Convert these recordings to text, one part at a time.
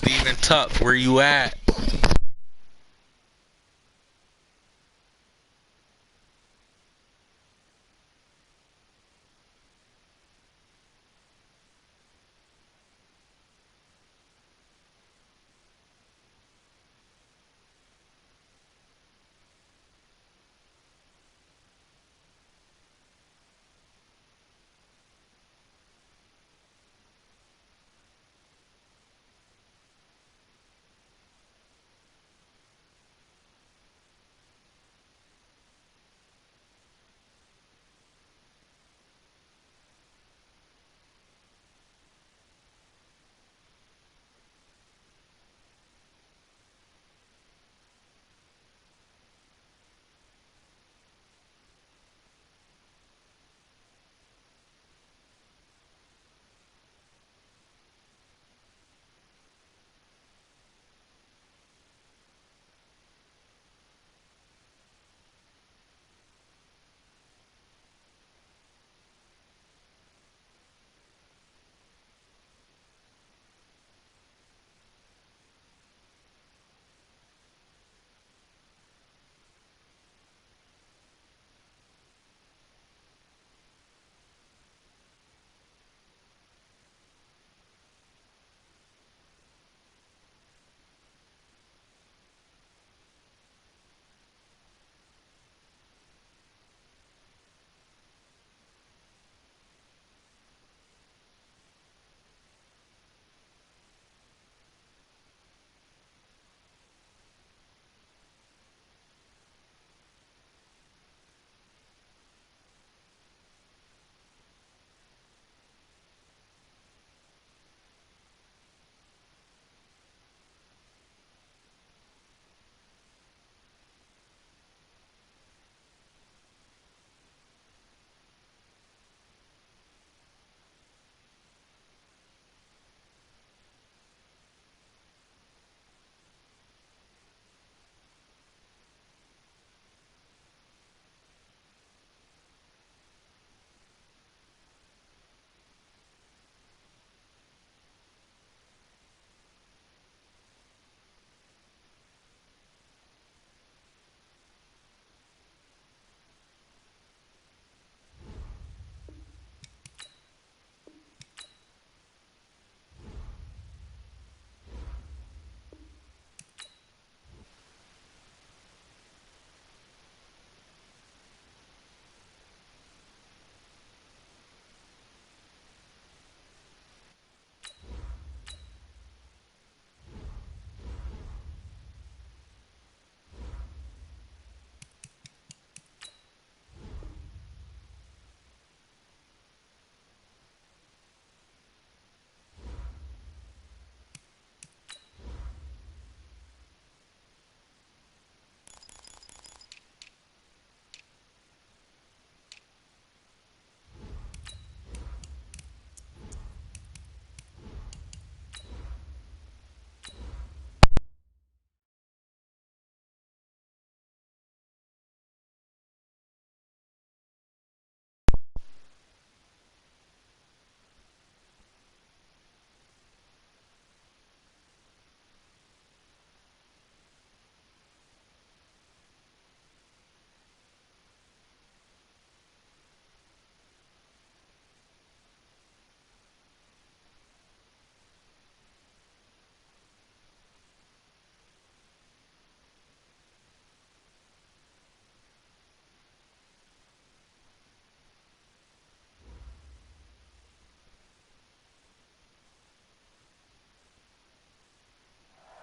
Steven Tuck, where you at?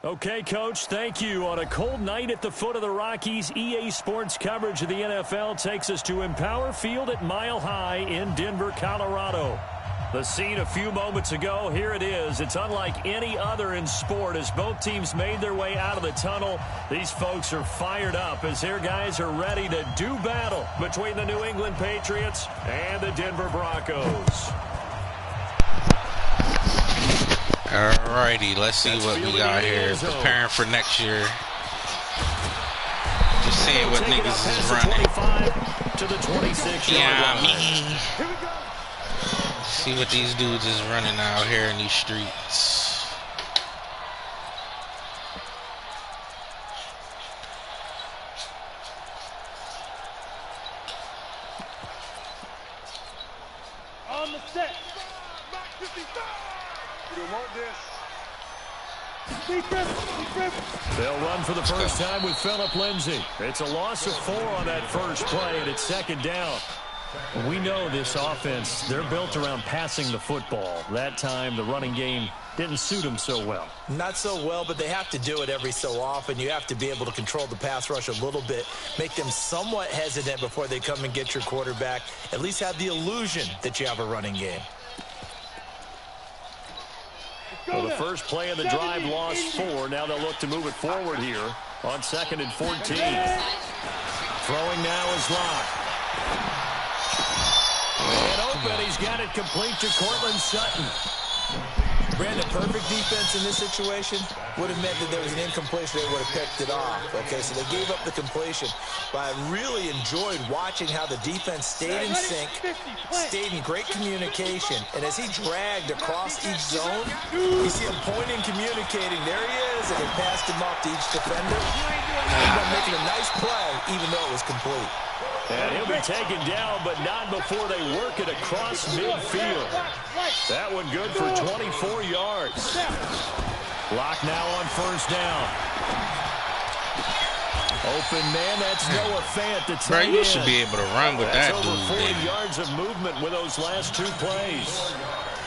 Okay, Coach, thank you. On a cold night at the foot of the Rockies, EA Sports coverage of the NFL takes us to Empower Field at Mile High in Denver, Colorado. The scene a few moments ago, here it is. It's unlike any other in sport as both teams made their way out of the tunnel. These folks are fired up as their guys are ready to do battle between the New England Patriots and the Denver Broncos. Alrighty, let's see what we got here. Preparing for next year. Just seeing what niggas is running. To the 26 yeah, me. See what these dudes is running out here in these streets. On the set. They'll run for the first time with Phillip Lindsay. It's a loss of 4 on that first play, and it's second down. We know this offense, they're built around passing the football. That time, the running game didn't suit them so well. Not so well, but they have to do it every so often. You have to be able to control the pass rush a little bit, make them somewhat hesitant before they come and get your quarterback. At least have the illusion that you have a running game. Well, the first play of the drive lost 4. Now they'll look to move it forward here on 2nd and 14. Throwing now is Locke. And open, he's got it complete to Cortland Sutton. Brandon, perfect defense in this situation would have meant that there was an incompletion. They would have picked it off. Okay, so they gave up the completion. But I really enjoyed watching how the defense stayed in sync, stayed in great communication. And as he dragged across each zone, you see him pointing, communicating. There he is, and he passed him off to each defender. Ended up making a nice play, even though it was complete. And he'll be taken down, but not before they work it across midfield. That one good for 24 yards. Lock now on first down. Open man, that's Noah Fant. The Bro, you should be able to run with that dude. Over 40 yards of movement with those last 2 plays.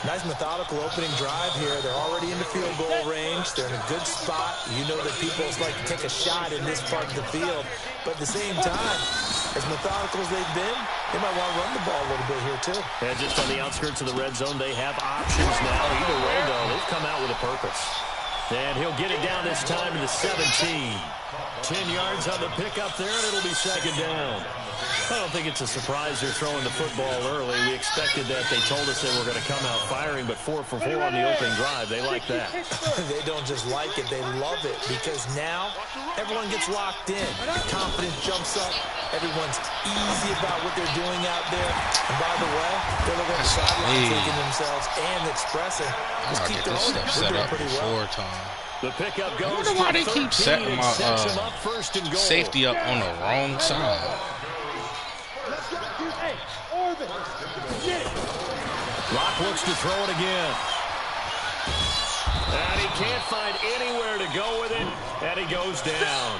Nice methodical opening drive here. They're already in the field goal range. They're in a good spot. You know that people like to take a shot in this part of the field. But at the same time, as methodical as they've been, they might want to run the ball a little bit here too. Yeah, just on the outskirts of the red zone, they have options now. Either way, though, they've come out with a purpose. And he'll get it down this time to the 17. 10 yards on the pickup there, and it'll be second down. I don't think it's a surprise they're throwing the football early. We expected that. They told us they were going to come out firing, but 4 for 4 on the opening drive. They like that. They don't just like it. They love it because now everyone gets locked in. Confidence jumps up. Everyone's easy about what they're doing out there. And by the way, they're looking at the sideline, taking themselves and expressing. Just keep their own stuff set up pretty well. The pickup goes. I wonder why they keep setting my safety up on the wrong side. Locke looks to throw it again. And he can't find anywhere to go with it, and he goes down.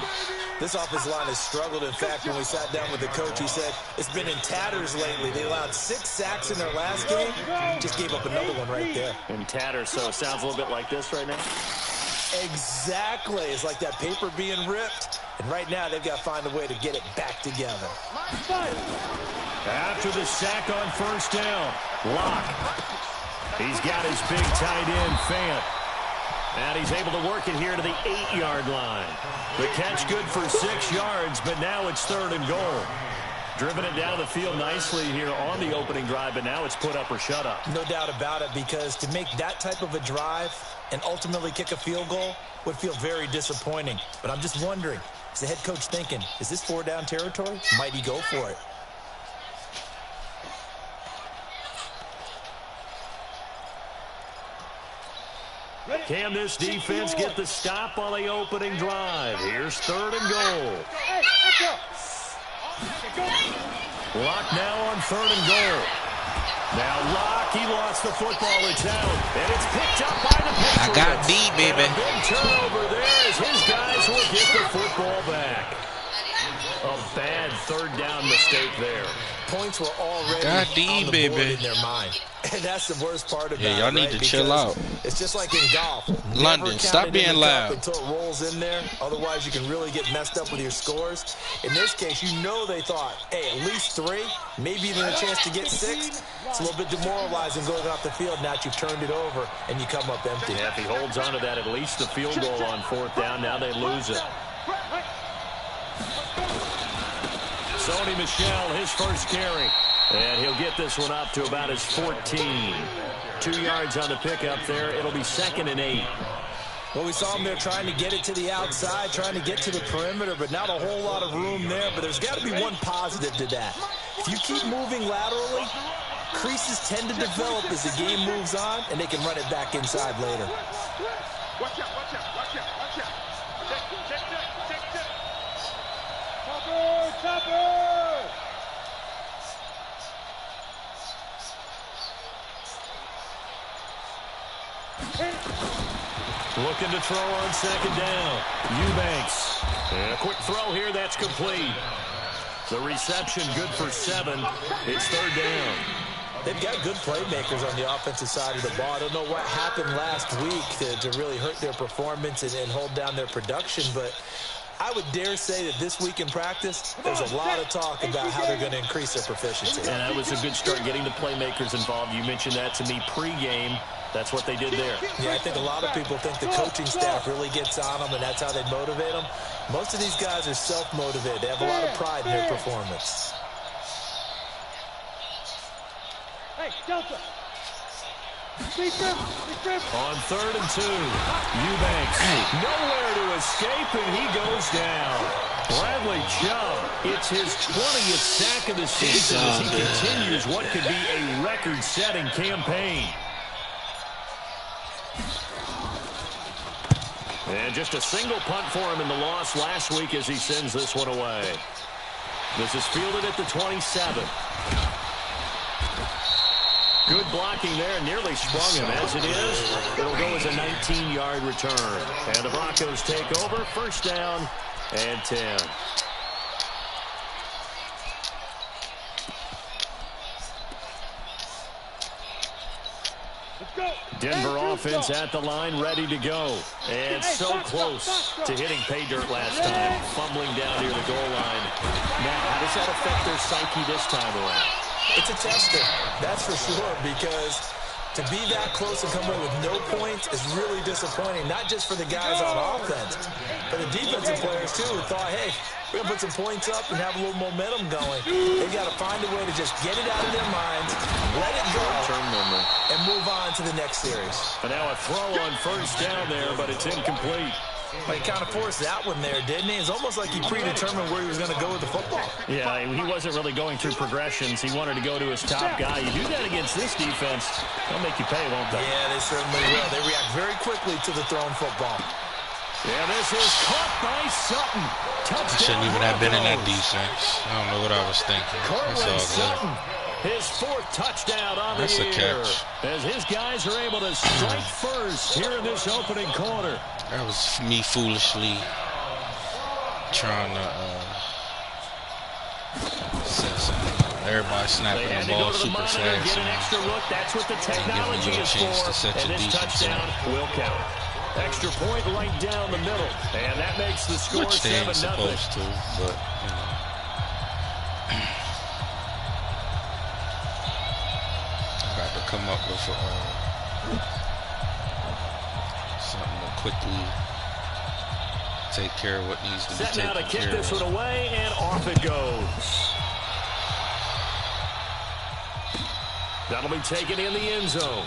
This offensive line has struggled. In fact, when we sat down with the coach, he said it's been in tatters lately. They allowed 6 sacks in their last game. Just gave up another one right there. In tatters, so it sounds a little bit like this right now. Exactly. It's like that paper being ripped. And right now, they've got to find a way to get it back together. After the sack on first down, Locke. He's got his big tight end, Fant. And he's able to work it here to the 8-yard line. The catch good for 6 yards, but now it's 3rd and goal. Driven it down the field nicely here on the opening drive, but now it's put up or shut up. No doubt about it, because to make that type of a drive and ultimately kick a field goal would feel very disappointing. But I'm just wondering, is the head coach thinking, is this 4-down territory? Might he go for it? Can this defense get the stop on the opening drive? Here's 3rd and goal. Locke now on 3rd and goal. Now Locke, he lost the football. It's out, and it's picked up by the Patriots. I got B, baby. And a big turnover there as his guys will get the football back. A bad 3rd down mistake there. points were already on the board in their mind. And that's the worst part about it. Y'all need to chill out. It's just like in golf. London, stop being loud. Until it rolls in there. Otherwise, you can really get messed up with your scores. In this case, you know they thought, hey, at least 3, maybe even a chance to get 6. It's a little bit demoralizing going off the field. Now that you've turned it over and you come up empty. Yeah, if he holds on to that, at least the field goal on 4th down. Now they lose it. Sony Michel, his first carry. And he'll get this one up to about his 14. 2 yards on the pickup there. It'll be 2nd and 8. Well, we saw him there trying to get it to the outside, trying to get to the perimeter, but not a whole lot of room there. But there's got to be one positive to that. If you keep moving laterally, creases tend to develop as the game moves on, and they can run it back inside later. Watch out, watch out, watch out, watch out. Check. Chopper! Looking to throw on 2nd down. Eubanks. And a quick throw here. That's complete. The reception good for 7. It's 3rd down. They've got good playmakers on the offensive side of the ball. I don't know what happened last week to really hurt their performance and hold down their production, but I would dare say that this week in practice, there's a lot of talk about how they're going to increase their proficiency. And that was a good start getting the playmakers involved. You mentioned that to me pregame. That's what they did there. Yeah, I think a lot of people think the coaching staff really gets on them, and that's how they motivate them. Most of these guys are self-motivated. They have a lot of pride in their performance. Hey, Delta. On 3rd and 2, Eubanks nowhere to escape, and he goes down. Bradley Chubb, it's his 20th sack of the season as he continues what could be a record-setting campaign. And just a single punt for him in the loss last week as he sends this one away. This is fielded at the 27. Good blocking there, nearly sprung him. As it is, it'll go as a 19-yard return. And the Broncos take over, 1st down and 10. Denver offense at the line, ready to go. And so close to hitting pay dirt last time, fumbling down near the goal line. Now, how does that affect their psyche this time around? It's a tester, that's for sure, because to be that close and come away with no points is really disappointing, not just for the guys on offense, but the defensive players, too, who thought, hey, we're going to put some points up and have a little momentum going. They've got to find a way to just get it out of their minds, let it go, and move on to the next series. And now a throw on 1st down there, but it's incomplete. Well, he kind of forced that one there, didn't he? It's almost like he predetermined where he was going to go with the football. Yeah, he wasn't really going through progressions. He wanted to go to his top guy. You do that against this defense, they'll make you pay, won't they? Yeah, they certainly will. They react very quickly to the thrown football. Yeah, this is caught by Sutton. Touchdown. I shouldn't even have been in that defense. I don't know what I was thinking. That's all Sutton, good. his 4th touchdown on the year. That's a catch. As his guys are able to strike first here in this opening quarter. That was me foolishly trying to say something. Everybody snapping the ball super fast. Get an extra look. That's what the technology is for. And this touchdown will count. Extra point right down the middle. And that makes the score 7-0. Which they ain't supposed to, but, you know. I got to come up with something to quickly take care of what needs to be taken care of. Set now to kick this one away, and off it goes. That'll be taken in the end zone.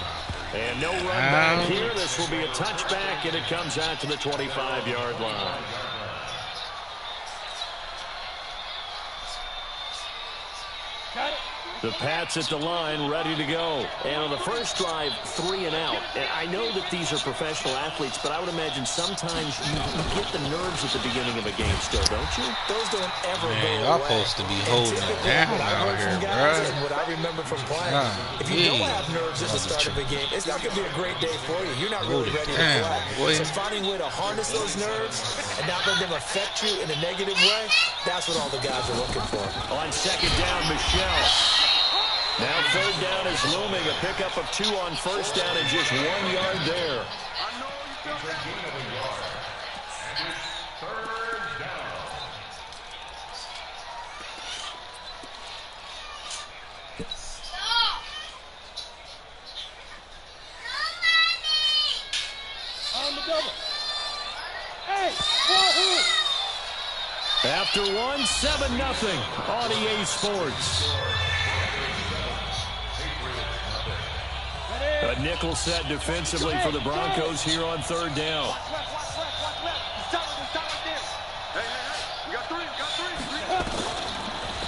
And no run back here. This will be a touchback, and it comes out to the 25-yard line. Got it. The Pats at the line, ready to go. And on the first drive, 3 and out. And I know that these are professional athletes, but I would imagine sometimes you get the nerves at the beginning of a game still, don't you? Those don't ever Man, go y'all away. supposed to be holding it down out here, bro. And what I remember from playing, if you don't have nerves at the start of a game, it's not going to be a great day for you. You're not really ready to play. So finding a way to harness those nerves and not let them affect you in a negative way, that's what all the guys are looking for. On second down, Michelle. Now third down is looming. A pickup of 2 on first down and just 1 yard there. On the double. Hey, wahoo! After 1, 7-0 on EA Sports. A nickel set defensively for the Broncos here on third down.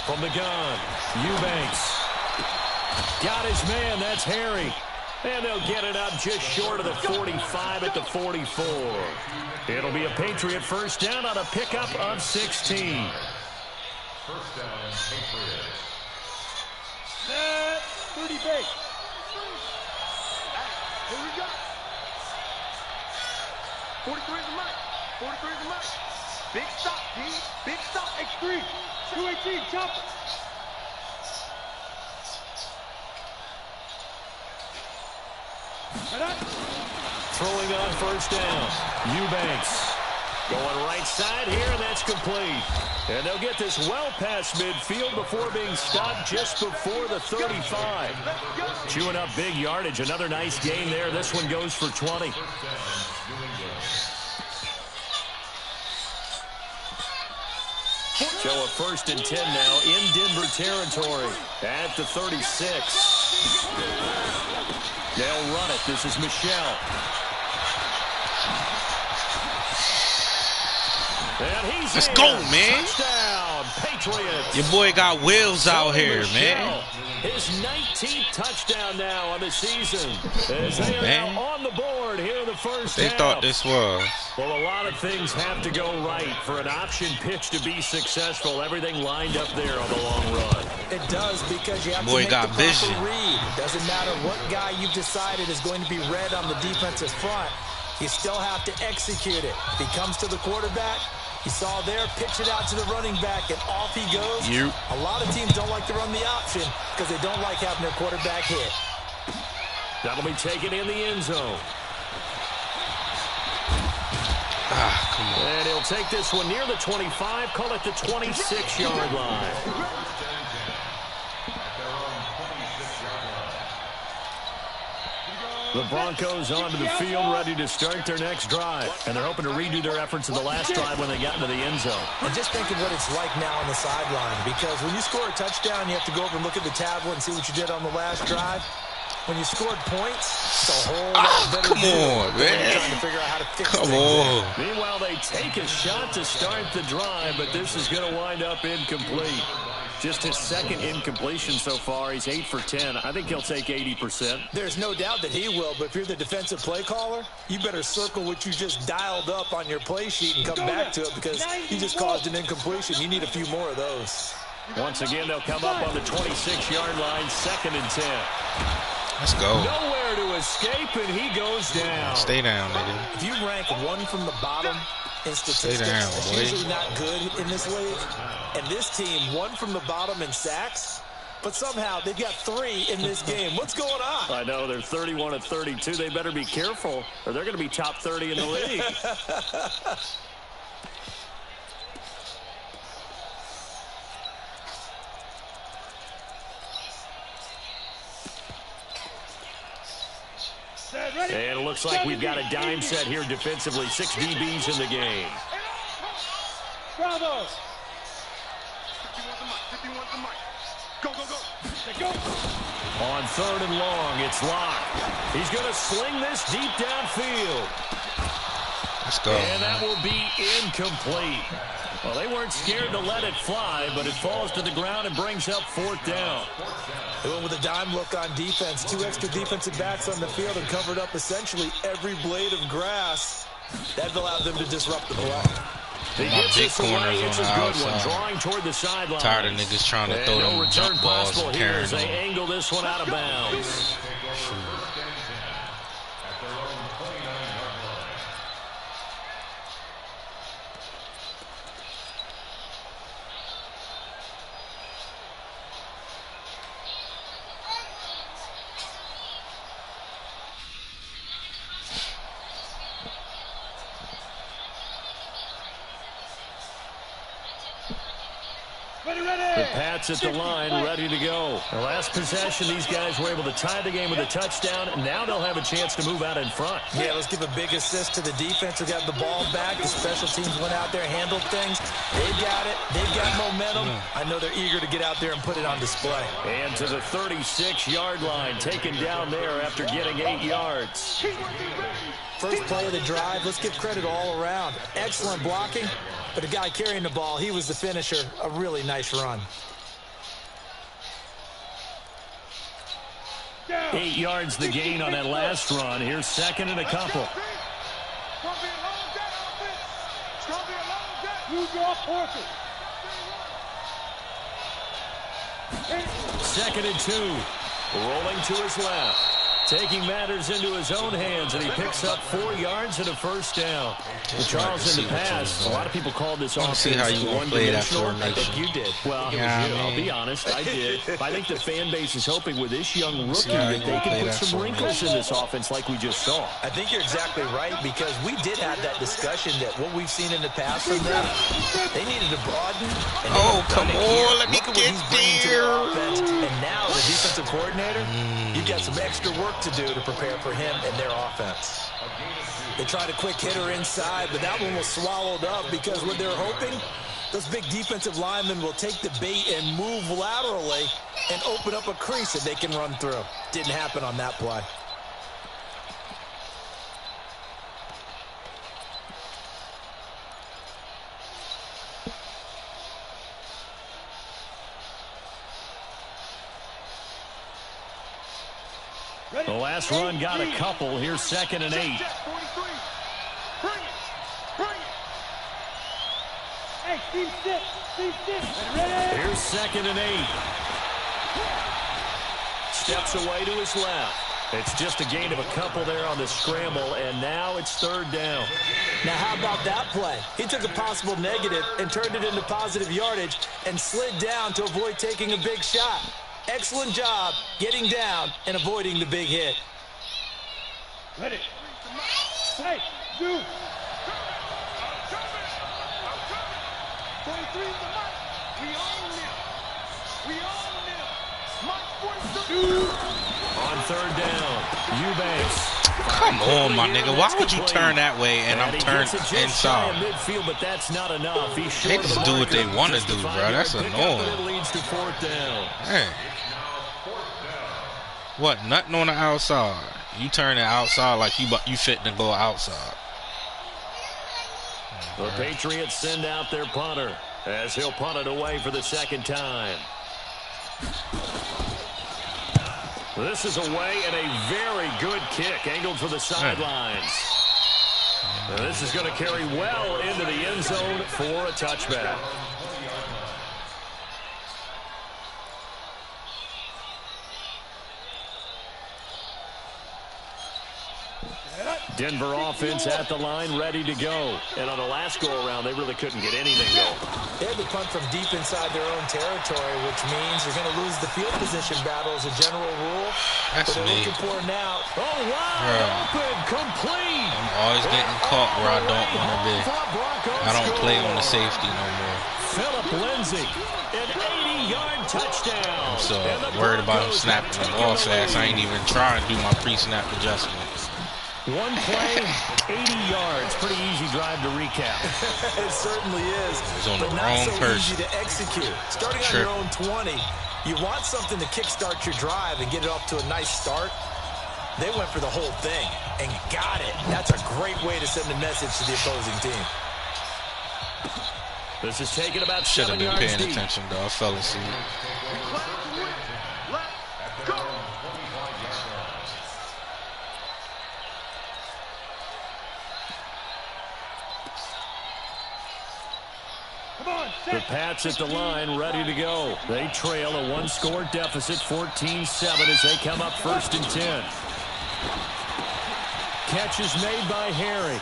From the gun, Eubanks. Got his man, that's Harry. And they'll get it up just short of the 45 at the 44. It'll be a Patriot first down on a pickup of 16. First down, Patriots. Set, 30 base. Here we go. 43 is the mark. 43 is the mark. Big stop, D. Big stop. X3. 218, chopper. Throwing on first down. Eubanks. Going right side here, and that's complete. And they'll get this well past midfield before being stopped just before the 35. Chewing up big yardage. Another nice gain there. This one goes for 20. So a 1st and 10 now in Denver territory at the 36. They'll run it. This is Michelle. And he's Let's in. go, man. Touchdown, Patriots. Your boy got wheels out here, man. His 19th touchdown now on the season. As they are now on the board here in the first half. They thought this was. Well, a lot of things have to go right for an option pitch to be successful. Everything lined up there on the long run. It does, because you have Boy to make got the proper vision. read. Doesn't matter what guy you've decided is going to be read on the defensive front. You still have to execute it. If he comes to the quarterback, you saw there, pitch it out to the running back, and off he goes. A lot of teams don't like to run the option because they don't like having their quarterback hit. That'll be taken in the end zone. Come on. And he'll take this one near the 25, call it the 26-yard line. The Broncos onto the field, ready to start their next drive. And they're hoping to redo their efforts of the last drive when they got into the end zone. And just think of what it's like now on the sideline, because when you score a touchdown, you have to go over and look at the tablet and see what you did on the last drive. When you scored points, it's a whole lot better. Come on, man. Trying to figure out how to fix Come things. on. Meanwhile, they take a shot to start the drive, but this is going to wind up incomplete. Just his second incompletion so far. He's 8 for 10. I think he'll take 80%. There's no doubt that he will, but if you're the defensive play caller, you better circle what you just dialed up on your play sheet and come back to it, because you just caused an incompletion. You need a few more of those. Once again, they'll come up on the 26-yard line, 2nd and 10. Let's go. Nowhere to escape, and he goes down. Stay down, nigga. If you rank one from the bottom in statistics, Stay down, it's boy. usually not good in this league. And this team, one from the bottom in sacks, but somehow they've got 3 in this game. What's going on? I know, they're 31 of 32. They better be careful, or they're going to be top 30 in the league. And it looks like we've got a dime set here defensively. 6 DBs in the game. Bravo. 51 the mic. Go, go, go. Go. On 3rd and long, it's Locke. He's going to sling this deep downfield. Let's go. And that will be incomplete. Well, they weren't scared to let it fly, but it falls to the ground and brings up 4th down. They went with a dime look on defense. 2 extra defensive backs on the field and covered up essentially every blade of grass. That allowed them to disrupt the play. My big corners on the outside. Drawing toward the sideline. Tired of niggas trying to throw them jump balls and carrying them. They angle this one out of bounds. The Pats at the line, ready to go. The last possession, these guys were able to tie the game with a touchdown. Now they'll have a chance to move out in front. Yeah, let's give a big assist to the defense who got the ball back. The special teams went out there, handled things. They've got it. They've got momentum. I know they're eager to get out there and put it on display. And to the 36-yard line, taken down there after getting 8 yards. First play of the drive, let's give credit all around. Excellent blocking, but the guy carrying the ball, he was the finisher. A really nice run. 8 yards the gain on that last run. Here's 2nd and a couple. Second and 2. Rolling to his left. Taking matters into his own hands, and he picks up 4 yards and a first down. With Charles in the past, a lot of people called this offense see how you want to play that formation. I think you did. Well, I'll be honest, I did. I think the fan base is hoping with this young rookie that they can put some wrinkles in this offense like we just saw. I think you're exactly right, because we did have that discussion that what we've seen in the past from them, they needed to broaden. Oh, come on, let me get there. And now the defensive coordinator, you've got some extra work to do to prepare for him and their offense. They tried a quick hitter inside, but that one was swallowed up because what they're hoping, those big defensive linemen will take the bait and move laterally and open up a crease that they can run through. Didn't happen on that play. The last run got a couple. Here's 2nd and 8. Bring it. Hey, Steve, sit. Ready? Here's 2nd and 8. Steps away to his left. It's just a gain of a couple there on the scramble, and now it's 3rd down. Now, how about that play? He took a possible negative and turned it into positive yardage and slid down to avoid taking a big shot. Excellent job getting down and avoiding the big hit. Ready. Hey, dude. 23 is the mark. We own them. On 3rd down, Eubanks. Come on, my nigga. Why would you turn that way and I'm turned inside? Midfield, but that's not enough. They just do what they want to do, bro. That's annoying. It leads to 4th down. Hey. What? Nothing on the outside. You turn it outside like you fit to go outside. The Patriots send out their punter as he'll punt it away for the 2nd time. This is away and a very good kick angled for the sidelines. Now this is going to carry well into the end zone for a touchback. Denver offense at the line, ready to go. And on the last go-around, they really couldn't get anything going. They had to punt from deep inside their own territory, which means you're going to lose the field position battle as a general rule. That's but they're me. looking for it now. Oh, wow, open, complete. I'm always getting caught where I don't want to be. I don't play on the safety no more. Philip Lindsay, an 80-yard touchdown. I'm so worried about him snapping the ball fast. I ain't even trying to do my pre-snap adjustments. One play, 80 yards. Pretty easy drive to recap. It certainly is. It's on the but not wrong so person. easy to execute. Starting on your own 20, you want something to kickstart your drive and get it off to a nice start. They went for the whole thing and got it. That's a great way to send a message to the opposing team. This is taken about Should have 7 been yards paying deep. attention, though. I fell asleep. Let's go. The Pats at the line, ready to go. They trail a one-score deficit, 14-7, as they come up 1st and 10. Catch is made by Harry.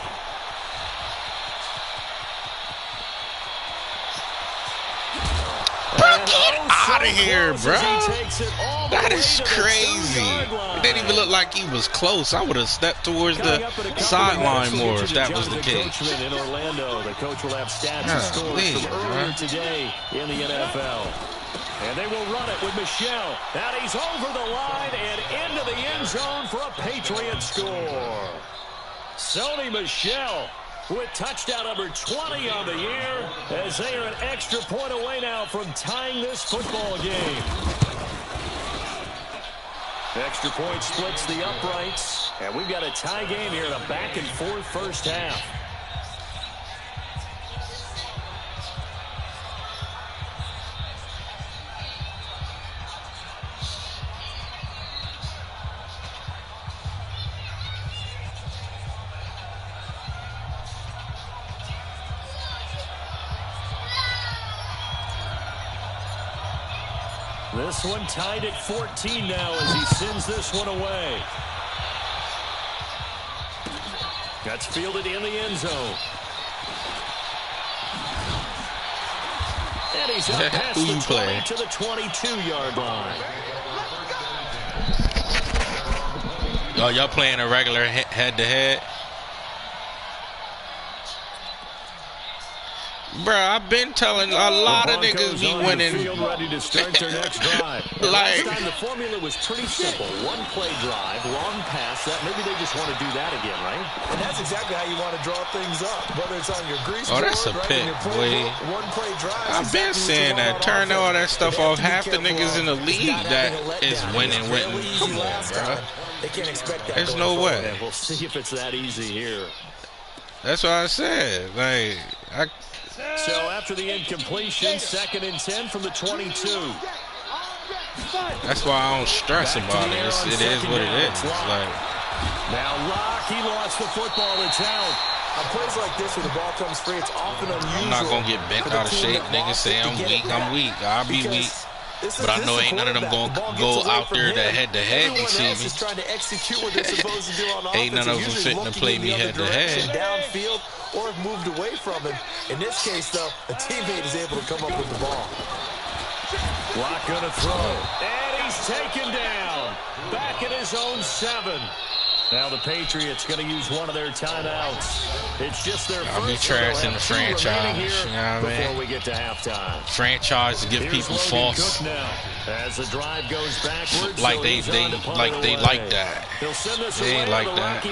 Get out of here, bro. That is crazy. It didn't even look like he was close. I would have stepped towards the sideline more if that was the case. In Orlando, the coach will have stats and scores from earlier today in the NFL. And they will run it with Michel. And he's over the line and into the end zone for a Patriot score. Sony Michel with touchdown number 20 on the year, as they are an extra point away now from tying this football game. Extra point splits the uprights, and we've got a tie game here in a back-and-forth first half. This one tied at 14 now as he sends this one away. That's fielded in the end zone. And he's up past the 20 to the 22-yard line. Oh, y'all playing a regular head-to-head? Bro, I've been telling a lot of niggas be winning. Ready to start their next drive. Like, last time the formula was pretty simple. One play drive, long pass. That maybe they just want to do that again, right? And that's exactly how you want to draw things up. Whether it's on your grease oh, that's a board, pick, boy. One play drive. I've been saying that. Turn all that stuff off. Half the niggas in the league that is winning. Come on, bro. They can't expect that. There's no way. And we'll see if it's that easy here. That's what I said. Like, So after the incompletion, 2nd and 10 from the 22. That's why I don't stress about it. It is what it is. Like, now Locke, he lost the football. It's out. On plays like this, when the ball comes free, it's often unusual. I'm not gonna get bent out of shape. Niggas say I'm weak. I'm weak. I'll be weak. But I know ain't none of them gonna go out there to head-to-head. You see me? Ain't none of them fitting to play me head-to-head. Downfield or have moved away from him. In this case, though, a teammate is able to come up with the ball. Locke gonna throw. And he's taken down. Back at his own 7. Now the Patriots going to use one of their timeouts. It's just their I'll be first. trashing the franchise. You know what I mean? Before we get to halftime. Franchise to give people false. Now, as the drive goes backwards, like they like that. They ain't like that.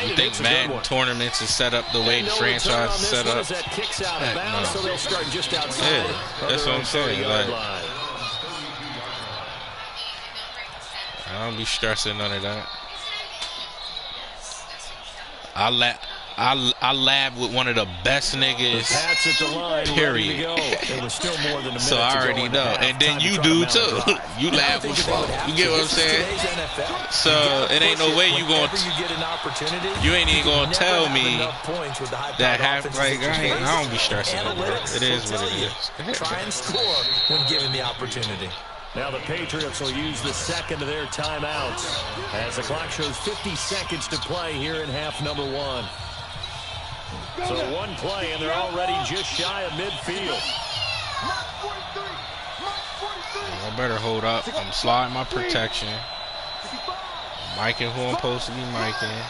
You think Madden tournaments is set up the way the franchise is set up? Kicks out of bounds, so they'll start just outside. Yeah, that's what I'm saying. Like, I don't be stressing none of that. I lab with one of the best niggas, period. So I already know. And then you do too. You lab with folk. You get what I'm saying? So it ain't no way you ain't even gonna tell me that half. Like, I don't be stressing it, bro. It is what it is. Try and score when given the opportunity. Now the Patriots will use the second of their timeouts as the clock shows 50 seconds to play here in half number 1. So one play, and they're already just shy of midfield. I better hold up. I'm sliding my protection. Miking who I'm supposed to be miking.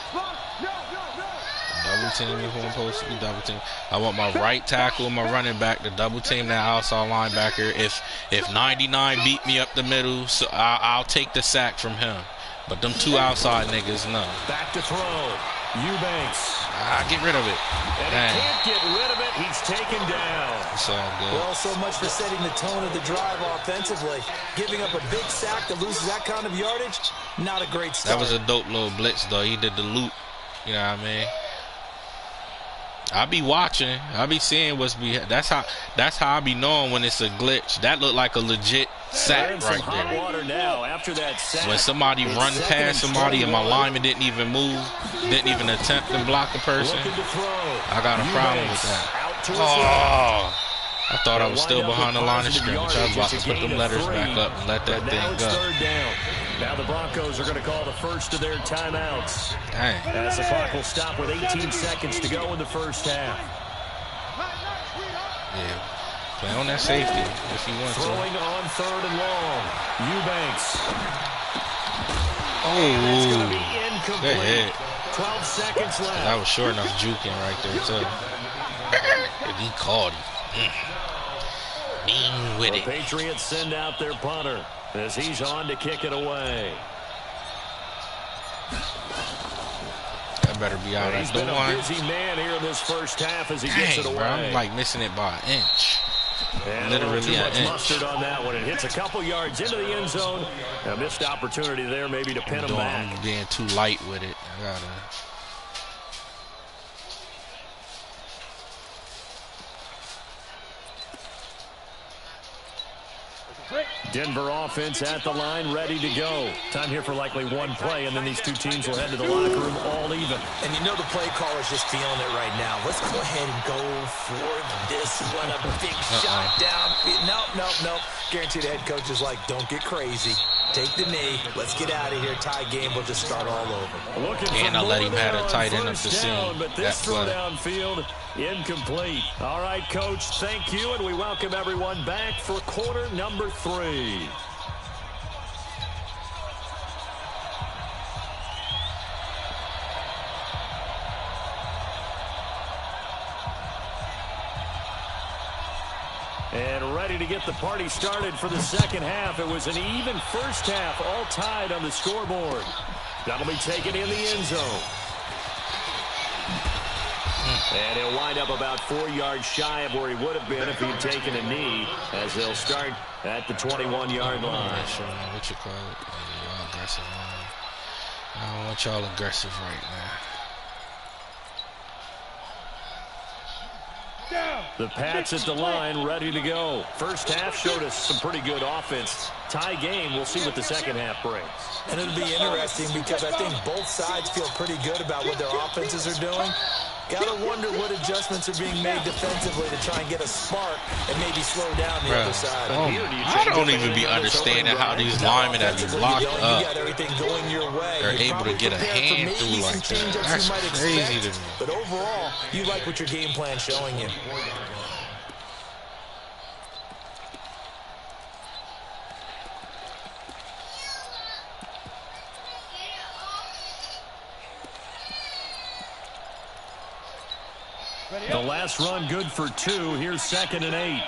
Double teaming who I'm supposed to be double teaming. I want my right tackle and my running back to double team that outside linebacker. If 99 beat me up the middle, so I'll take the sack from him. But them two outside niggas, no. Back to throw. Eubanks. Get rid of it. And he can't get rid of it. He's taken down. It's all good. Well, so much for setting the tone of the drive offensively. Giving up a big sack that loses that kind of yardage, not a great start. That was a dope little blitz, though. He did the loop. You know what I mean? I be watching. I be seeing what's be. That's how I be knowing when it's a glitch. That looked like a legit sack right there. Water now after that sack. When somebody run past somebody and my lineman didn't even move, didn't even attempt to block the person, I got a problem with that. Oh, I thought I was still behind the line of scrimmage. I was about to put them letters back up and let that thing go. Now the Broncos are going to call the first of their timeouts. Dang. As the clock will stop with 18 seconds to go in the first half. Yeah. Play on that safety if you want to. Throwing on 3rd and long. Eubanks. Oh, that's going to be incomplete. Good hit. 12 seconds left. That was short enough juking right there, too. He called him. Mean with it. The Patriots send out their punter as he's on to kick it away. That better be out He's at the been one. a busy man here in this first half as he gets it away. Bro, I'm like missing it by an inch. And literally an inch. Mustard on that one. It hits a couple yards into the end zone. A missed opportunity there maybe to pin him back. I'm being too light with it. I gotta. Denver offense at the line, ready to go. Time here for likely one play, and then these two teams will head to the locker room all even. And you know the play caller's just feeling it right now. Let's go ahead and go for this one. A big shot down. Nope. Guarantee the head coach is like, don't get crazy. Take the knee. Let's get out of here. Tie game. We'll just start all over. And I let him have a tight end up the seam. But this throw downfield, incomplete. All right, Coach, thank you, and we welcome everyone back for quarter number 3. And ready to get the party started for the second half. It was an even first half, all tied on the scoreboard. That'll be taken in the end zone. And he'll wind up about 4 yards shy of where he would have been if he'd taken a knee, as they'll start at the 21-yard line. Sure, what you call it? Y'all aggressive. I don't want y'all aggressive right now. The Pats at the line, ready to go. First half showed us some pretty good offense. Tie game, we'll see what the second half brings. And it'll be interesting because I think both sides feel pretty good about what their offenses are doing. Gotta wonder what adjustments are being made defensively to try and get a spark and maybe slow down the other side. I don't even be understanding how these linemen that be locked up are able to get a hand through like that. That's crazy to me. But overall, you like what your game plan's showing you. The last run good for 2. Here's 2nd and 8.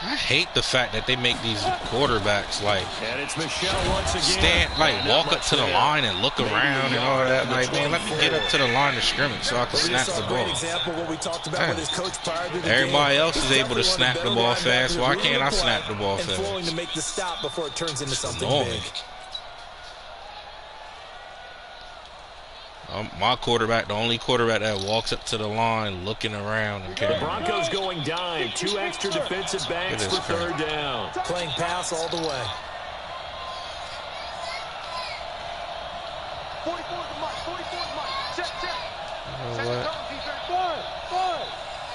I hate the fact that they make these quarterbacks like stand, like walk up to the line and look around and all that. Like, man, let me get up to the line of scrimmage so I can snap the ball. Everybody else is able to snap the ball fast. Why can't I snap the ball fast? To make the stop before it turns into something big. My quarterback, the only quarterback that walks up to the line looking around. And the Broncos going dime. 2 extra defensive backs for 3rd down. Playing pass all the way. 44's Mike. Check.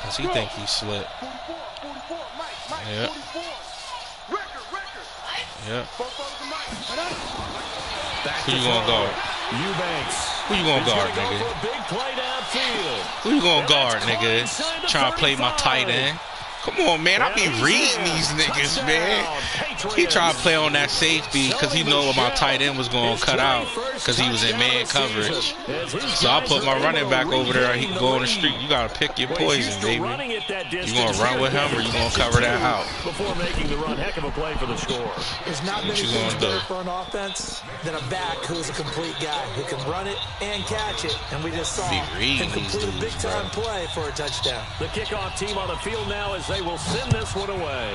Does he think he slipped? 44, Mike. Yep. 44. Record. Yep. Back Who you gonna guard? Eubanks. Who you gonna guard, nigga? Who you gonna guard, nigga? Trying to play my tight end. Come on, man. I be reading these niggas, man. He tried to play on that safety because he know what my tight end was going to cut out because he was in man coverage. So I put my running back over there. He can go on the street. You got to pick your poison, baby. You going to run with him or you going to cover that out? Before making the run, heck of a play for the score. There's not many things better for an offense than a back who's a complete guy who can run it and catch it. And we just saw him complete a big-time play for a touchdown. The kickoff team on the field now as they will send this one away.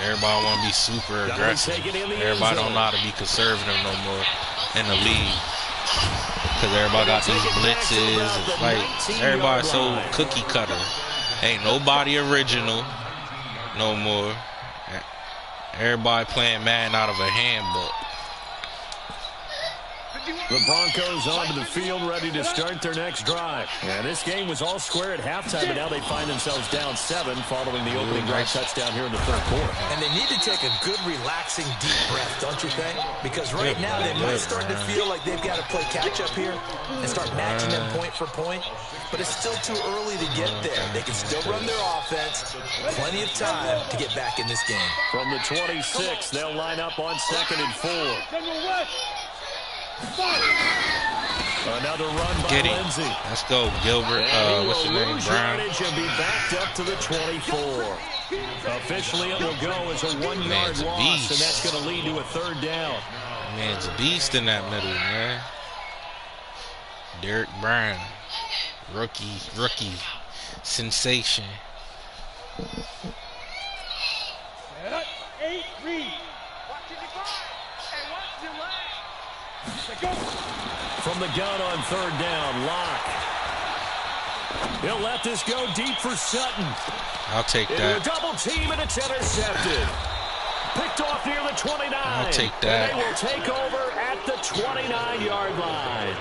Everybody want to be super aggressive. Everybody don't know how to be conservative no more in the league. Because everybody got these blitzes. Like, everybody's so cookie cutter. Ain't nobody original no more. Everybody playing Madden out of a handbook. The Broncos onto the field, ready to start their next drive. And this game was all square at halftime, but now they find themselves down 7 following the opening drive touchdown here in the third quarter. And they need to take a good, relaxing, deep breath, don't you think? Because right now they might start to feel like they've got to play catch-up here and start matching them point for point. But it's still too early to get there. They can still run their offense. Plenty of time to get back in this game. From the 26, they'll line up on 2nd and 4. Another run by Lindsey. Let's go, Gilbert. What's your name, Brown? And be backed up to the 24. Officially, it will go as a 1-yard loss, and that's going to lead to a 3rd down. Man's a beast in that middle, man. Derek Brown, rookie sensation. 8, read. From the gun on 3rd down, Locke. He'll let this go deep for Sutton. I'll take that. Into a double team, and it's intercepted. Picked off near the 29. I'll take that. And they will take over at the 29-yard line.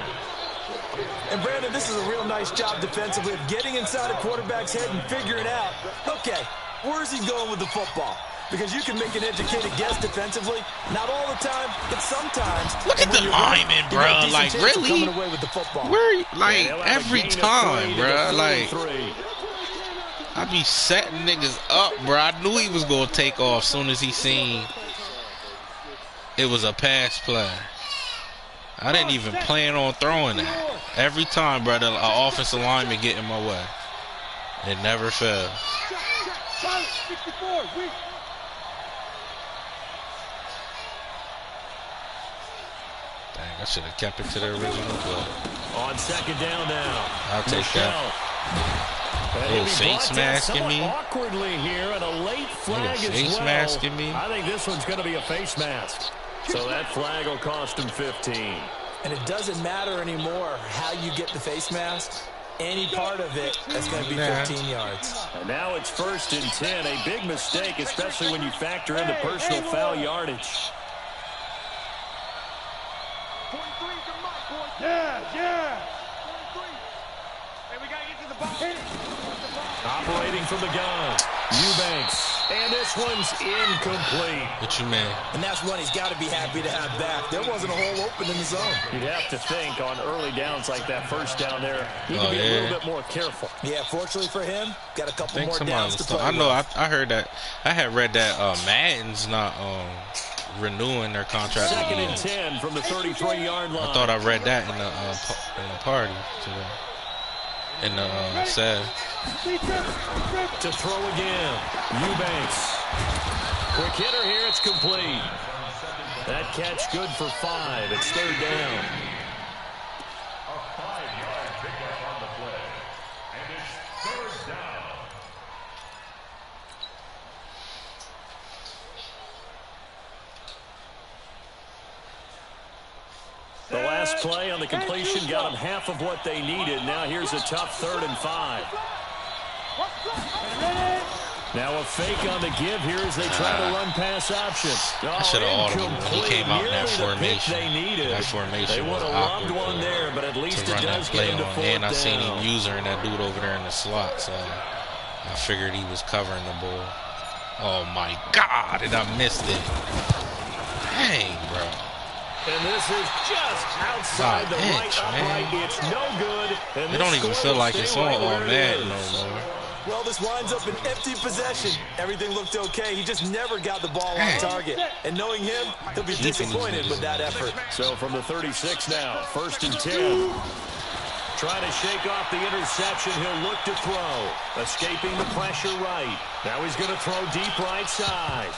And Brandon, this is a real nice job defensively of getting inside a quarterback's head and figuring out, okay, where's he going with the football? Because you can make an educated guess defensively, not all the time, but sometimes. Look at the lineman, bro. Like, really? Coming away with the football. Where, like, every time, bro. Like, I be setting niggas up, bro. I knew he was gonna take off as soon as he seen it was a pass play. I didn't even plan on throwing that. Every time, bro, an offensive lineman get in my way. It never fails. I should have kept it to the original play. On 2nd down now. I'll take that. Little face masking me. Awkwardly here, and a late flag as face well. masking me. I think this one's going to be a face mask. So that flag will cost him 15. And it doesn't matter anymore how you get the face mask. Any part of it, that's going to be 15 yards. And now it's 1st and 10. A big mistake, especially when you factor in the personal foul yardage. Yeah. Hey, we got to get to the ball. Operating from the gun, Eubanks. And this one's incomplete. What you mean? And that's one he's got to be happy to have back. There wasn't a hole open in the zone. You'd have to think on early downs like that, 1st down there, he can be a little bit more careful. Yeah, fortunately for him, got a couple more downs to play. I know. I heard that. I had read that Madden's not renewing their contract. 2nd and 10 from the 33-yard line. I thought I read that in the party today. In the set. To throw again, Eubanks. Quick hitter here, it's complete. That catch good for 5. It's 3rd down. A 5-yard pickup on the play. And it's 3rd down. The last play on the completion got them half of what they needed. Now here's a tough 3rd and 5. Now a fake on the give here as they try to run pass option. I should have audible when he came out in that formation. That formation was awkward one there, but at least to run that play on. And I seen him down. using that dude over there in the slot, so I figured he was covering the ball. Oh my God, and I missed it. Dang, bro. And this is just outside the right upright. It's no good. And it don't even feel like it's on all that no more. Well, this winds up an empty possession. Everything looked okay. He just never got the ball on target. And knowing him, he'll be disappointed with that effort. So from the 36 now, 1st and 10. Trying to shake off the interception. He'll look to throw. Escaping the pressure right. Now he's going to throw deep right side.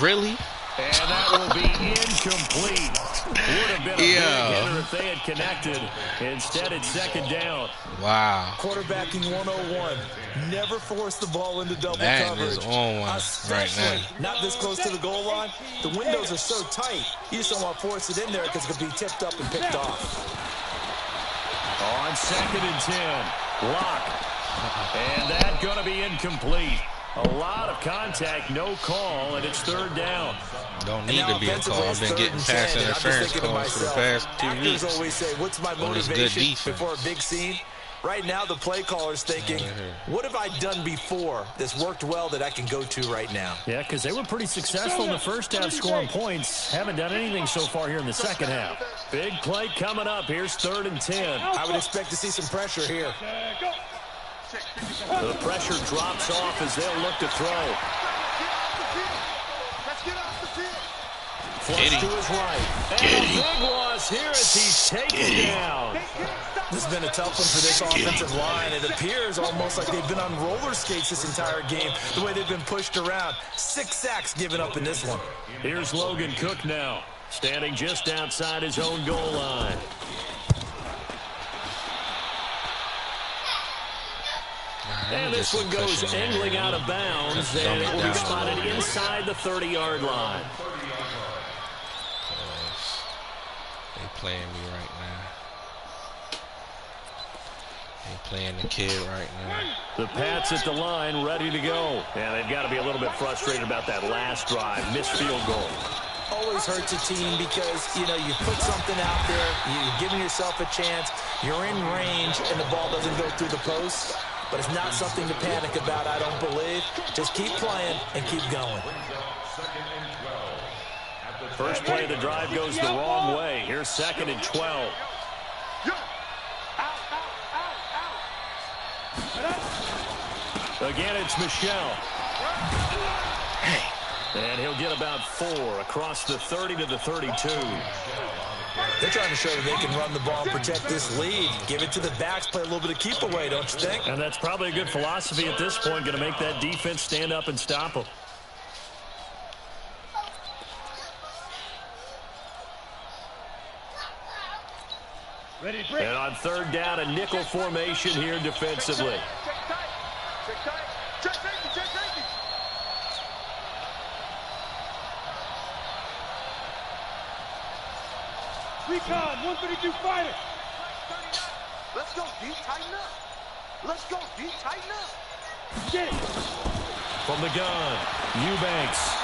Really? And that will be incomplete. Would have been a big hitter if they had connected. Instead, it's 2nd down. Wow. Quarterbacking 101. Never force the ball into double coverage. Is on one right now. Not this close to the goal line. The windows are so tight. You just don't want to force it in there because it could be tipped up and picked off. On 2nd and 10. Lock. And that's going to be incomplete. A lot of contact, no call, and it's 3rd down. Don't need to be a call. I've been getting pass interference calls for the past 2 weeks. Always say, what's my motivation before a big scene? Right now, the play caller's thinking, what have I done before that's worked well that I can go to right now? Yeah, because they were pretty successful in the first half scoring points. Haven't done anything so far here in the second half. Big play coming up. Here's 3rd and 10. I would expect to see some pressure here. The pressure drops off as they'll look to throw. Flush to his right. And the big loss here as he's taken down. This has been a tough one for this offensive line. It appears almost like they've been on roller skates this entire game, the way they've been pushed around. 6 sacks given up in this one. Here's Logan Cook now, standing just outside his own goal line. And this one goes angling out of bounds, and it will be spotted inside the 30-yard line. They playing me right now. They playing the kid right now. The Pats at the line, ready to go. And they've got to be a little bit frustrated about that last drive, missed field goal. Always hurts a team because, you know, you put something out there, you're giving yourself a chance, you're in range, and the ball doesn't go through the post. But it's not something to panic about, I don't believe. Just keep playing and keep going. First play of the drive goes the wrong way. Here's 2nd and 12. Again, it's Michelle. And he'll get about 4 across the 30 to the 32. They're trying to show that they can run the ball and protect this lead. Give it to the backs, play a little bit of keep away, don't you think? And that's probably a good philosophy at this point, going to make that defense stand up and stop them. And on 3rd down, a nickel formation here defensively. Recon, 132 fighter. Let's go, D, tighten up. Let's go, D, tighten up. Get it. From the gun, Eubanks.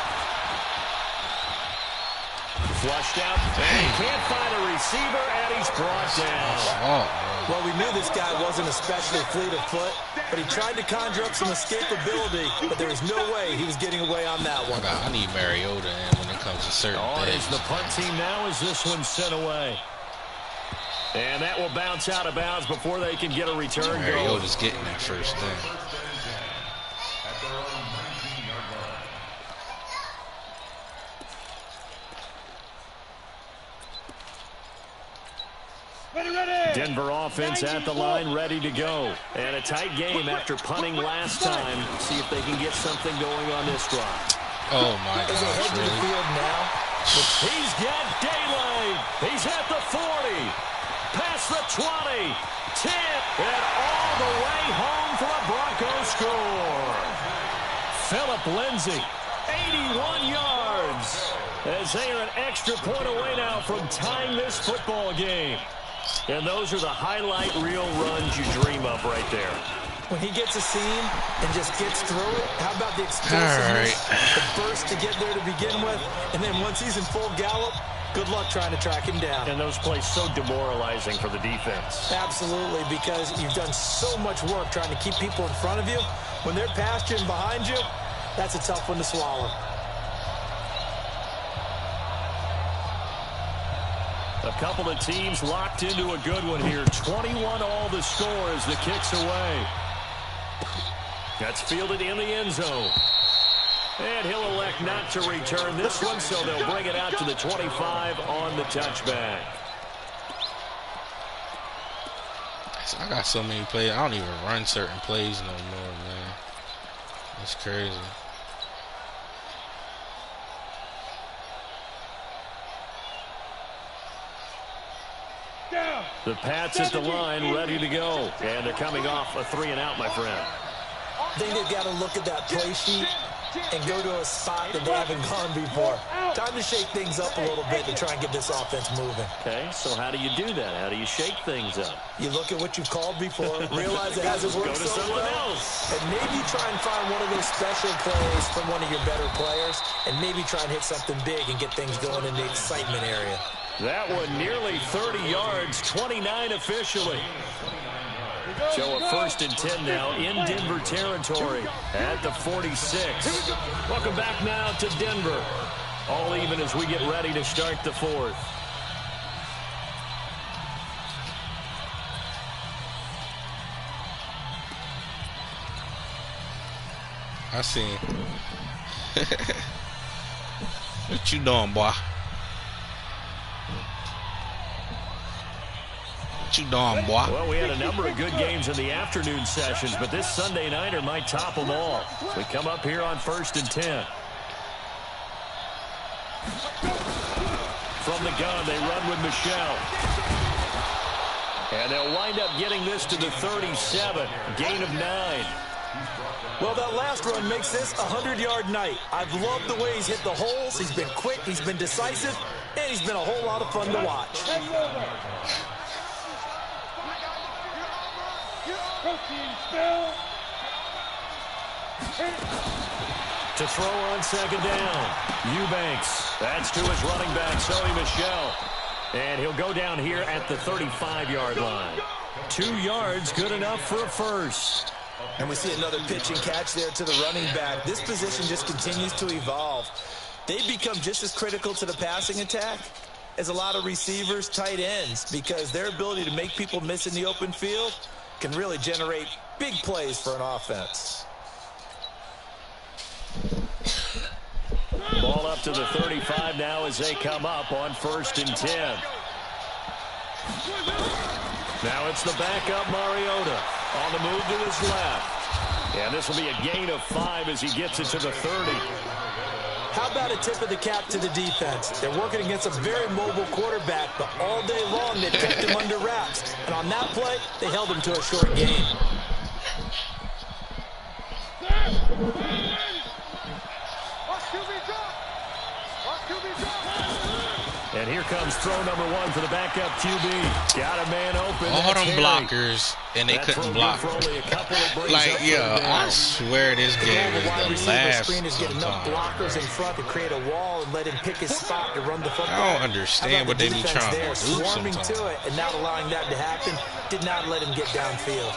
Flushed out. And he can't find a receiver, and he's brought down. Well, we knew this guy wasn't especially fleet of foot, but he tried to conjure up some escapability, but there was no way he was getting away on that one. I need Mariota in when it comes to certain things. It's the punt team now as this one's sent away. And that will bounce out of bounds before they can get a return. Mariota's getting that first thing. Denver offense at the line, ready to go. And a tight game after punting last time. See if they can get something going on this drive. Oh, my gosh, really? He's got daylight. He's at the 40. Past the 20. 10. And all the way home for a Broncos score. Phillip Lindsay, 81 yards. As they are an extra point away now from tying this football game. And those are the highlight reel runs you dream of right there. When he gets a seam and just gets through it, how about the explosiveness, the burst to get there to begin with, and then once he's in full gallop, good luck trying to track him down. And those plays so demoralizing for the defense. Absolutely, because you've done so much work trying to keep people in front of you. When they're past you and behind you, that's a tough one to swallow. A couple of teams locked into a good one here. 21 all the score as the kick's away. That's fielded in the end zone. And he'll elect not to return this one, so they'll bring it out to the 25 on the touchback. I got so many plays. I don't even run certain plays no more, man. That's crazy. The Pats at the line, ready to go. And they're coming off a 3-and-out, my friend. I think they've got to look at that play sheet and go to a spot that they haven't gone before. Time to shake things up a little bit to try and get this offense moving. Okay, so how do you do that? How do you shake things up? You look at what you've called before, realize it hasn't worked so well, and maybe try and find one of those special plays from one of your better players, and maybe try and hit something big and get things going in the excitement area. That one nearly 30 yards, 29 officially. So a 1st and 10 now in Denver territory at the 46. Welcome back now to Denver. All even as we get ready to start the 4th. I see. What you doing, boy? What you doing, boy? Well, we had a number of good games in the afternoon sessions, but this Sunday nighter might top them all. We come up here on 1st and 10. From the gun, they run with Michelle. And they'll wind up getting this to the 37. Gain of 9. Well, that last run makes this a 100-yard night. I've loved the way he's hit the holes. He's been quick, he's been decisive, and he's been a whole lot of fun to watch. To throw on 2nd down, Eubanks. That's to his running back, Sony Michel. And he'll go down here at the 35-yard line. 2 yards, good enough for a first. And we see another pitch and catch there to the running back. This position just continues to evolve. They've become just as critical to the passing attack as a lot of receivers, tight ends, because their ability to make people miss in the open field can really generate big plays for an offense. Ball up to the 35 now as they come up on 1st and 10. Now it's the backup Mariota on the move to his left. And this will be a gain of 5 as he gets it to the 30. How about a tip of the cap to the defense? They're working against a very mobile quarterback, but all day long they kept him under wraps. And on that play, they held him to a short gain. And here comes throw number 1 for the backup QB. Got a man open. All them blockers, and they couldn't block. Like, yo, I swear this game is the last Screen get enough blockers in front to create a wall and let him pick his spot to run the football. I don't understand what they be trying to do swarming sometimes. to it and not allowing that to happen. Did not let him get downfield.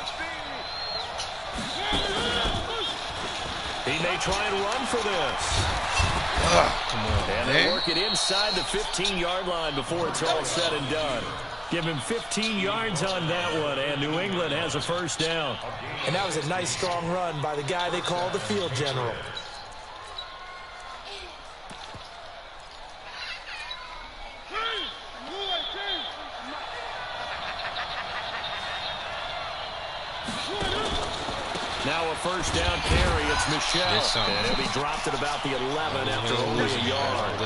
He may try and run for this. Come on, and they work it inside the 15-yard line before it's all said and done. Give him 15 yards on that one, and New England has a first down. And that was a nice, strong run by the guy they call the field general. Now a first down carry. It's Michel. And he'll be dropped at about the 11 after only a yard.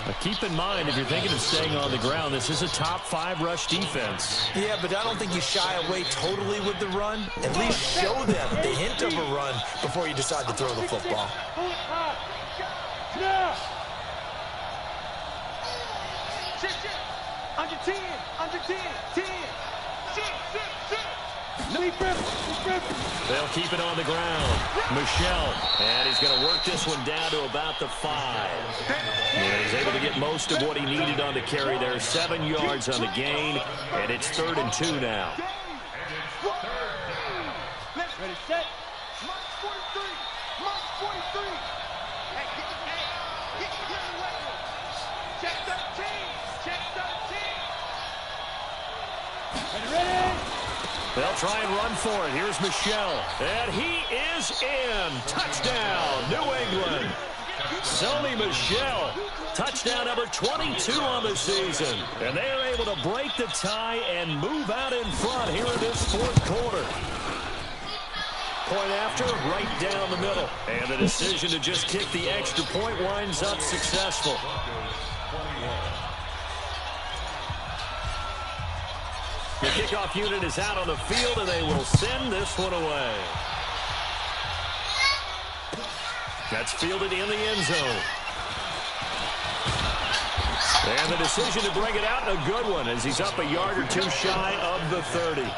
But keep in mind, if you're thinking of staying on the ground, this is a top 5 rush defense. Yeah, but I don't think you shy away totally with the run. At least show them the hint of a run before you decide to throw the football. Under 10, under 10, 10. They'll keep it on the ground. Michel, and he's going to work this one down to about the 5. And he's able to get most of what he needed on the carry there. 7 yards on the gain, and it's 3rd and 2 now. Ready, set. Mark 43. Mark 43. Hey, get away. Check 13. Check 13. Ready. They'll try and run for it. Here's Michel. And he is in. Touchdown, New England. Sony Michel. Touchdown number 22 on the season. And they are able to break the tie and move out in front here in this 4th quarter. Point after, right down the middle. And the decision to just kick the extra point winds up successful. The kickoff unit is out on the field, and they will send this one away. That's fielded in the end zone. And the decision to bring it out, a good one, as he's up a yard or two shy of the 30.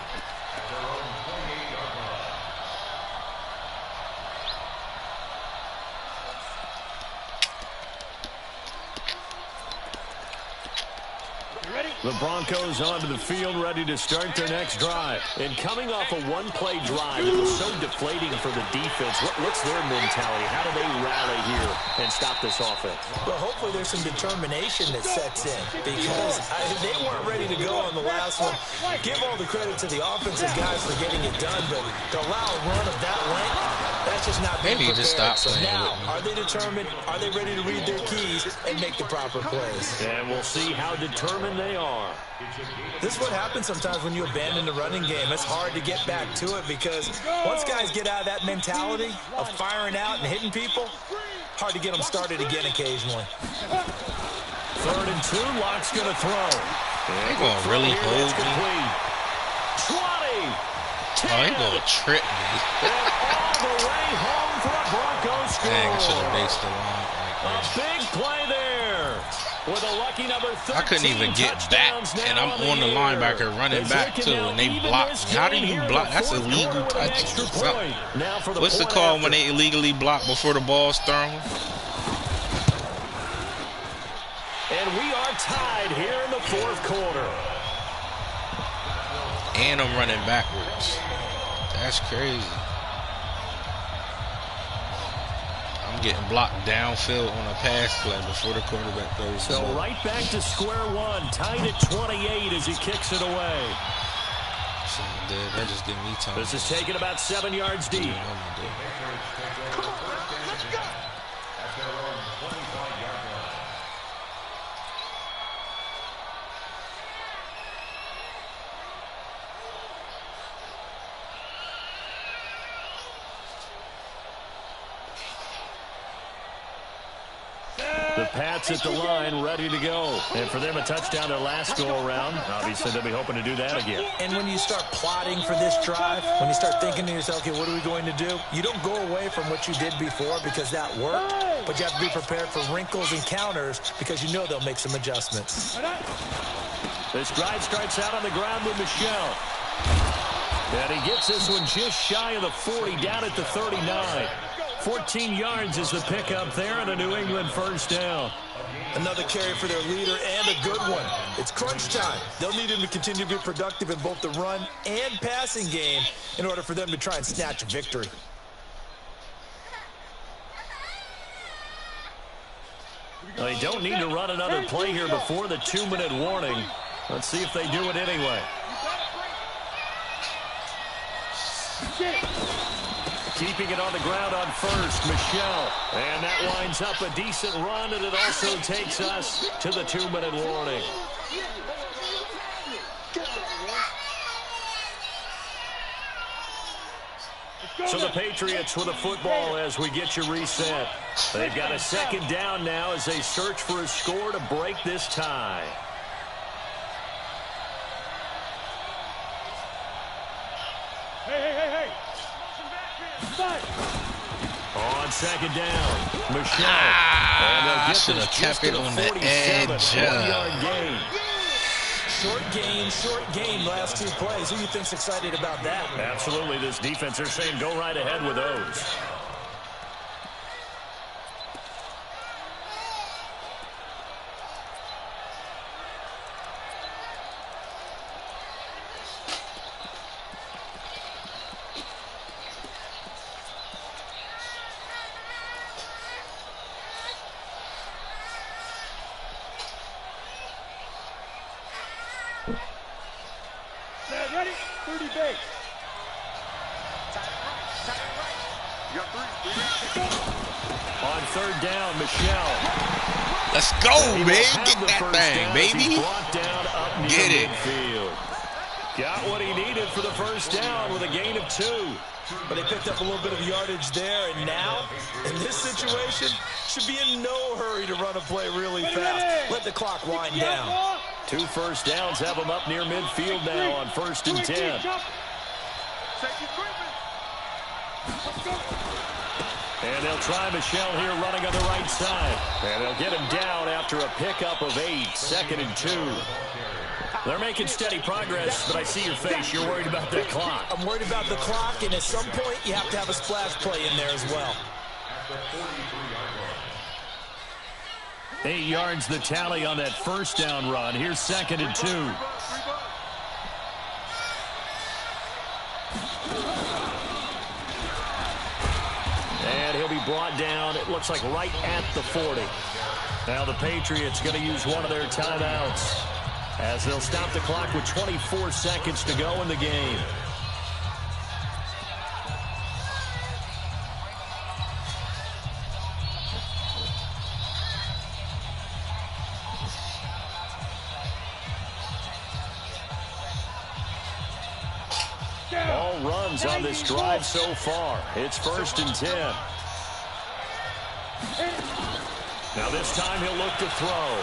The Broncos onto the field, ready to start their next drive. And coming off a one-play drive, it was so deflating for the defense. What's their mentality? How do they rally here and stop this offense? Well, hopefully there's some determination that sets in, because they weren't ready to go on the last one. Give all the credit to the offensive guys for getting it done, but to allow a run of that length, that's just not being prepared. Just stop so playing now, are they determined? Are they ready to read their keys and make the proper plays? And we'll see how determined they are. This is what happens sometimes when you abandon the running game. It's hard to get back to it, because once guys get out of that mentality of firing out and hitting people, hard to get them started again occasionally. 3rd and 2, Lock's going to throw. They going to really hold me. 20. Oh, he going to trip me. And all the way home for a Broncos score. Dang, I should have based the line right there. A big play there. With a lucky number 13, I couldn't even get back, and I'm on the linebacker running back too, and they block me. How do you block? That's illegal touching or something. What's the call when they illegally block before the ball's thrown? And we are tied here in the 4th quarter. And I'm running backwards. That's crazy. I'm getting blocked downfield on a pass play before the quarterback throws. So right back to square one, tied at 28 as he kicks it away. That just give me time. This is taken about 7 yards deep. Come on, let's go. At their own 25-yard line. The Pats at the line, ready to go. And for them, a touchdown their last go-around. Obviously, they'll be hoping to do that again. And when you start plotting for this drive, when you start thinking to yourself, okay, what are we going to do? You don't go away from what you did before because that worked, but you have to be prepared for wrinkles and counters because you know they'll make some adjustments. This drive starts out on the ground with Michelle. And he gets this one just shy of the 40, down at the 39. 14 yards is the pickup there, and a New England first down. Another carry for their leader, and a good one. It's crunch time. They'll need him to continue to be productive in both the run and passing game in order for them to try and snatch a victory. Well, they don't need to run another play here before the 2-minute warning. Let's see if they do it anyway. Keeping it on the ground on first, Michelle. And that winds up a decent run, and it also takes us to the 2-minute warning. So the Patriots with a football as we get you reset. They've got a 2nd down now as they search for a score to break this tie. Hey. On 2nd down, Michelle. I should have kept it on the edge. Short game, last 2 plays. Who do you think's excited about that? Absolutely, this defense, they're saying go right ahead with those. Ready? 30 base. On 3rd down, Michelle. Let's go, man. Get that thing, baby. Get it. Midfield. Got what he needed for the first down with a gain of 2. But they picked up a little bit of yardage there, and now, in this situation, should be in no hurry to run a play really fast. Let the clock wind down. 2 first downs have them up near midfield now on 1st and 10. And they'll try Michelle here running on the right side. And they'll get him down after a pickup of 8, 2nd and 2. They're making steady progress, but I see your face. You're worried about that clock. I'm worried about the clock, and at some point, you have to have a splash play in there as well. 8 yards the tally on that first down run. Here's 2nd and 2. And he'll be brought down, it looks like right at the 40. Now the Patriots going to use one of their timeouts as they'll stop the clock with 24 seconds to go in the game. All runs on this drive so far. It's 1st and 10. Now this time he'll look to throw.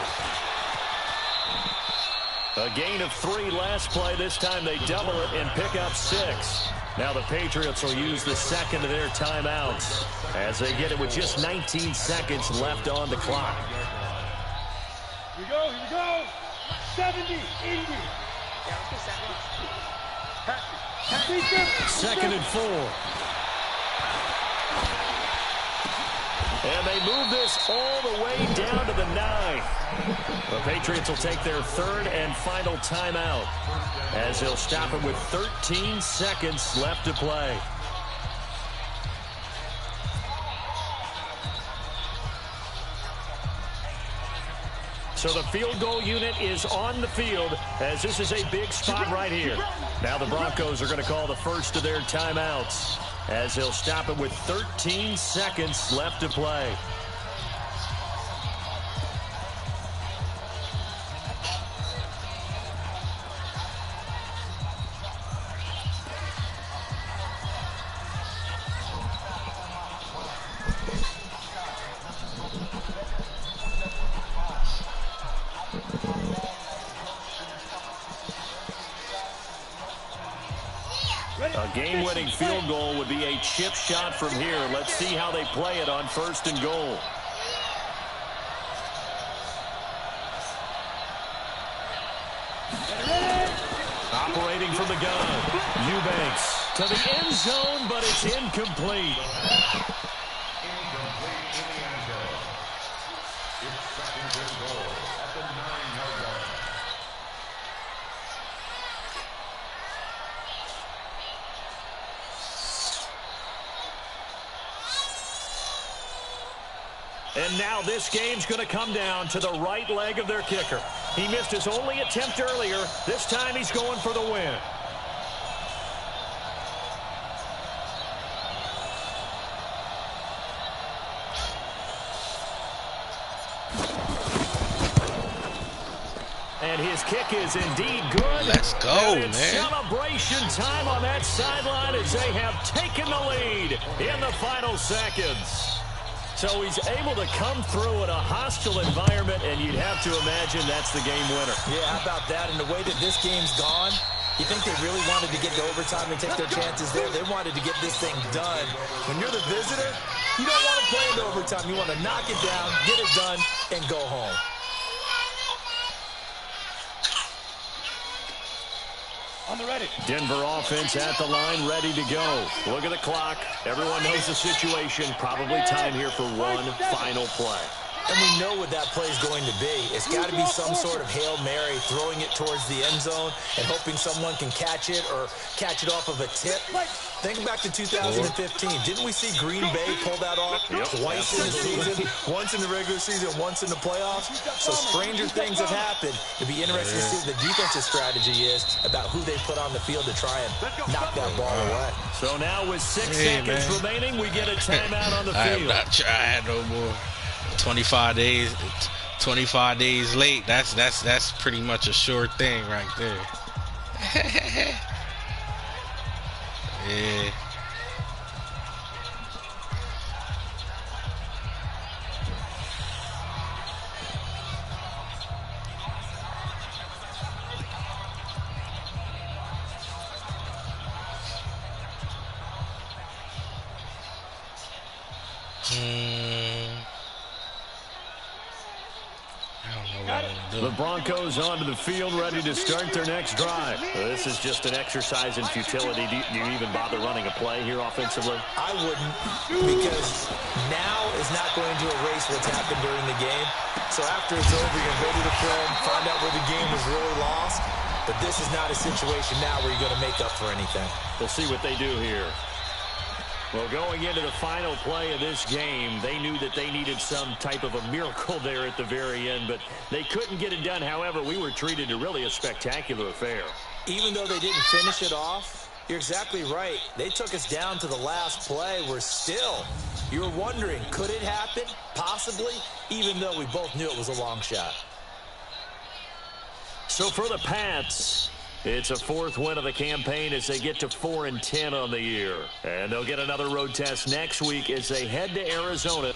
A gain of 3 last play. This time they double it and pick up 6. Now the Patriots will use the second of their timeouts as they get it with just 19 seconds left on the clock. Here we go. 70, 80. 2nd and 4. And they move this all the way down to the 9. The Patriots will take their 3rd and final timeout as they'll stop it with 13 seconds left to play. So the field goal unit is on the field as this is a big spot right here. Now the Broncos are going to call the first of their timeouts as they'll stop it with 13 seconds left to play. A game-winning field goal would be a chip shot from here. Let's see how they play it on 1st and goal. Operating from the gun. Eubanks to the end zone, but it's incomplete. And now this game's going to come down to the right leg of their kicker. He missed his only attempt earlier. This time he's going for the win. And his kick is indeed good. Let's go, and it's man. Celebration time on that sideline as they have taken the lead in the final seconds. So he's able to come through in a hostile environment, and you'd have to imagine that's the game winner. Yeah, how about that? And the way that this game's gone, you think they really wanted to get to overtime and take their chances there? They wanted to get this thing done. When you're the visitor, you don't want to play into overtime. You want to knock it down, get it done, and go home. On the ready. Denver offense at the line, ready to go. Look at the clock. Everyone knows the situation. Probably time here for one final play. And we know what that play is going to be. It's got to be some sort of Hail Mary, throwing it towards the end zone and hoping someone can catch it or catch it off of a tip. Think back to 2015. Didn't we see Green Bay pull that off twice in the season? Once in the regular season, once in the playoffs. So stranger things have happened. It'd be interesting to see what the defensive strategy is about who they put on the field to try and knock that ball away. So now with 6 seconds remaining, we get a timeout on the field. I'm not trying no more. 25 days late. That's pretty much a sure thing right there. Yeah. The Broncos onto the field, ready to start their next drive. This is just an exercise in futility. Do you even bother running a play here offensively? I wouldn't, because now is not going to erase what's happened during the game. So after it's over, you're going to go to the film, find out where the game was really lost. But this is not a situation now where you're going to make up for anything. We'll see what they do here. Well, going into the final play of this game, they knew that they needed some type of a miracle there at the very end, but they couldn't get it done. However, we were treated to really a spectacular affair. Even though they didn't finish it off, you're exactly right. They took us down to the last play. We're still, you're wondering, could it happen? Possibly, even though we both knew it was a long shot. So for the Pats, it's a fourth win of the campaign as they get to 4-10 on the year. And they'll get another road test next week as they head to Arizona.